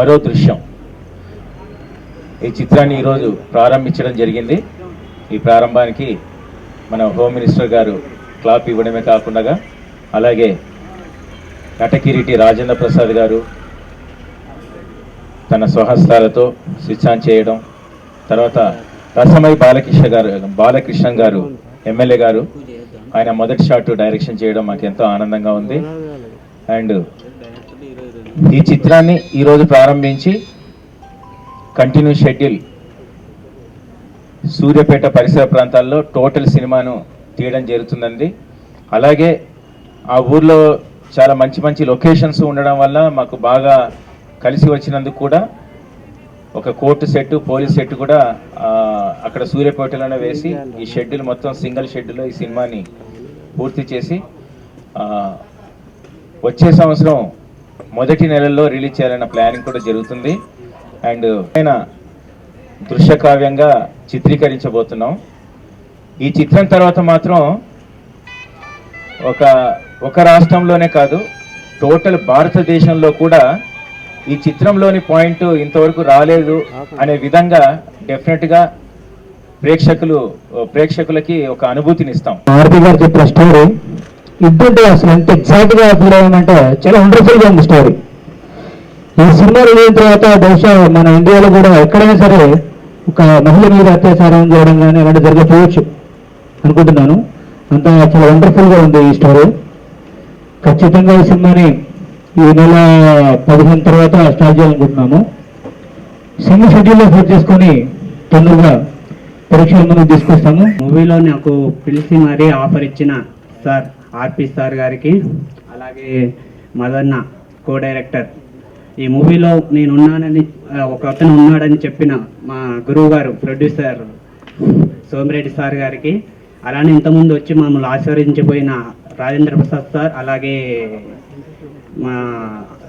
మరో దృశ్యం ఈ చిత్రాన్ని ఈరోజు ప్రారంభించడం జరిగింది. ఈ ప్రారంభానికి మన హోమ్ మినిస్టర్ గారు క్లాప్ ఇవ్వడమే కాకుండా అలాగే నటకిరీటి రాజేంద్ర ప్రసాద్ గారు తన స్వహస్తాలతో స్విచ్ ఆన్ చేయడం, తర్వాత రసమై బాలకృష్ణ గారు ఎమ్మెల్యే గారు ఆయన మొదటి షాట్ డైరెక్షన్ చేయడం మాకు ఎంతో ఆనందంగా ఉంది. అండ్ ఈ చిత్రాన్ని ఈరోజు ప్రారంభించి కంటిన్యూ షెడ్యూల్ సూర్యాపేట పరిసర ప్రాంతాల్లో టోటల్ సినిమాను తీయడం జరుగుతుందండి. అలాగే ఆ ఊర్లో చాలా మంచి మంచి లొకేషన్స్ ఉండడం వల్ల మాకు బాగా కలిసి వచ్చినందుకు కూడా ఒక కోర్టు సెట్, పోలీస్ సెట్ కూడా అక్కడ సూర్యాపేటలోనే వేసి ఈ షెడ్యూల్ మొత్తం సింగిల్ షెడ్యూల్లో ఈ సినిమాని పూర్తి చేసి వచ్చే సంవత్సరం మొదటి నెలల్లో రిలీజ్ చేయాలన్న ప్లానింగ్ కూడా జరుగుతుంది. అండ్ ఆయన దృశ్యకావ్యంగా చిత్రీకరించబోతున్నాం. ఈ చిత్రం తర్వాత మాత్రం ఒక రాష్ట్రంలోనే కాదు టోటల్ భారతదేశంలో కూడా ఈ చిత్రంలోని పాయింట్ ఇంతవరకు రాలేదు అనే విధంగా డెఫినెట్గా ప్రేక్షకులకి ఒక అనుభూతిని ఇస్తాం. ఆర్పి గారు చెప్పిన స్టోరీ ఇద్దంటే అసలు ఎంత ఎగ్జాక్ట్గా ఫీల్ అయ్యామంటే చాలా వండర్ఫుల్గా ఉంది స్టోరీ. ఈ సినిమా రిలీజ్ తర్వాత బహుశా మన ఇండియాలో కూడా ఎక్కడైనా సరే ఒక మహిళ మీద అత్యాచారం చేయడం కానీ అలాంటి జరగకపోవచ్చు అనుకుంటున్నాను. అంతా చాలా వండర్ఫుల్గా ఉంది ఈ స్టోరీ. ఖచ్చితంగా ఈ సినిమాని ఈ నెల 15 తర్వాత స్టార్ట్ చేయాలనుకుంటున్నాము. సింగిల్ షెడ్యూల్లో పూర్తి చేసుకొని తొందరగా పరీక్షల ముందుకు తీసుకొస్తాము. మూవీలో నాకు పిలిచి మరీ ఆఫర్ ఇచ్చిన సార్ ఆర్పి సార్ గారికి, అలాగే మదన్న కో డైరెక్టర్, ఈ మూవీలో నేను ఉన్నానని ఒక అతను ఉన్నాడని చెప్పిన మా గురువు గారు ప్రొడ్యూసర్ సోమిరెడ్డి సార్ గారికి, అలానే ఇంతకుముందు వచ్చి మమ్మల్ని ఆశీర్వదించిపోయిన రాజేంద్ర ప్రసాద్ సార్, అలాగే మా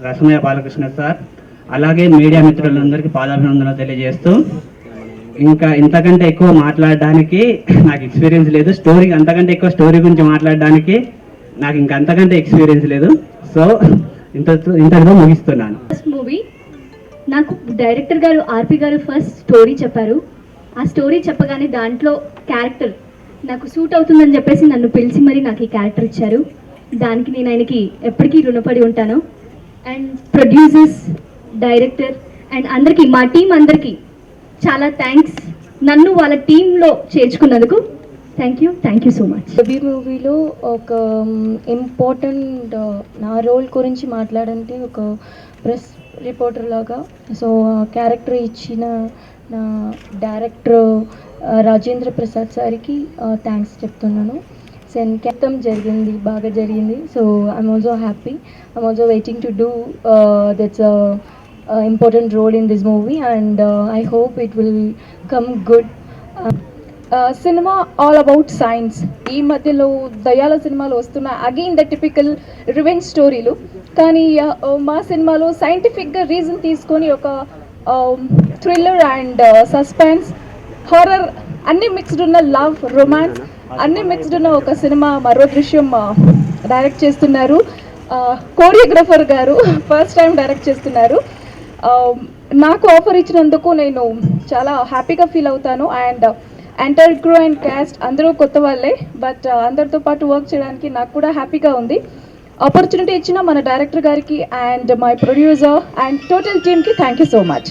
రసమయ్య బాలకృష్ణ సార్, అలాగే మీడియా మిత్రులందరికీ పాదాభినందనలు తెలియజేస్తూ, ఇంకా ఇంతకంటే ఎక్కువ మాట్లాడడానికి నాకు ఎక్స్పీరియన్స్ లేదు. అంతకంటే ఎక్కువ స్టోరీ గురించి మాట్లాడడానికి నాకు ఇంకా అంతకంటే ఎక్స్పీరియన్స్ లేదు. సో ఇంతటితో ముగిస్తున్నాను. ఫస్ట్ మూవీ నాకు డైరెక్టర్ గారు ఆర్పి గారు ఫస్ట్ స్టోరీ చెప్పారు. ఆ స్టోరీ చెప్పగానే దాంట్లో క్యారెక్టర్ నాకు సూట్ అవుతుందని చెప్పేసి నన్ను పిలిచి మరి నాకు ఈ క్యారెక్టర్ ఇచ్చారు. దానికి నేను ఆయనకి ఎప్పటికీ రుణపడి ఉంటాను. అండ్ ప్రొడ్యూసర్స్, డైరెక్టర్ అండ్ అందరికీ, మా టీం అందరికీ చాలా థ్యాంక్స్ నన్ను వాళ్ళ టీంలో చేర్చుకున్నందుకు. Thank you so much. ఈ మూవీలో ఒక ఇంపార్టెంట్ నా రోల్ గురించి మాట్లాడంటే ఒక ప్రెస్ రిపోర్టర్ లాగా. సో క్యారెక్టర్ ఇచ్చిన నా డైరెక్టర్ రాజేంద్ర ప్రసాద్ సార్కి థ్యాంక్స్ చెప్తున్నాను. సెన్కెత్తం జరిగింది, బాగా జరిగింది. So I'm also happy. I'm also waiting to do that's important role in this movie, and I hope it will come good. Cinema all about science. ఈ మధ్యలో దయాల సినిమాలు వస్తున్న అగైన్ ద టిపికల్ రివెంజ్ స్టోరీలు, కానీ మా సినిమాలో సైంటిఫిక్గా రీజన్ తీసుకొని ఒక థ్రిల్లర్ అండ్ సస్పెన్స్, హారర్ అన్నీ మిక్స్డ్ ఉన్న, లవ్, రొమాన్స్ అన్నీ మిక్స్డ్ ఉన్న ఒక సినిమా మరో దృశ్యం డైరెక్ట్ చేస్తున్నారు. కోరియోగ్రాఫర్ గారు ఫస్ట్ టైం డైరెక్ట్ చేస్తున్నారు. నాకు ఆఫర్ ఇచ్చినందుకు నేను చాలా హ్యాపీగా ఫీల్ అవుతాను. And entire crew and caste అందరూ కొత్త వాళ్ళే, బట్ అందరితో పాటు వర్క్ చేయడానికి నాకు కూడా హ్యాపీగా ఉంది. ఆపర్చునిటీ ఇచ్చిన మన డైరెక్టర్ గారికి and my producer and total టీమ్కి థ్యాంక్ యూ సో మచ్.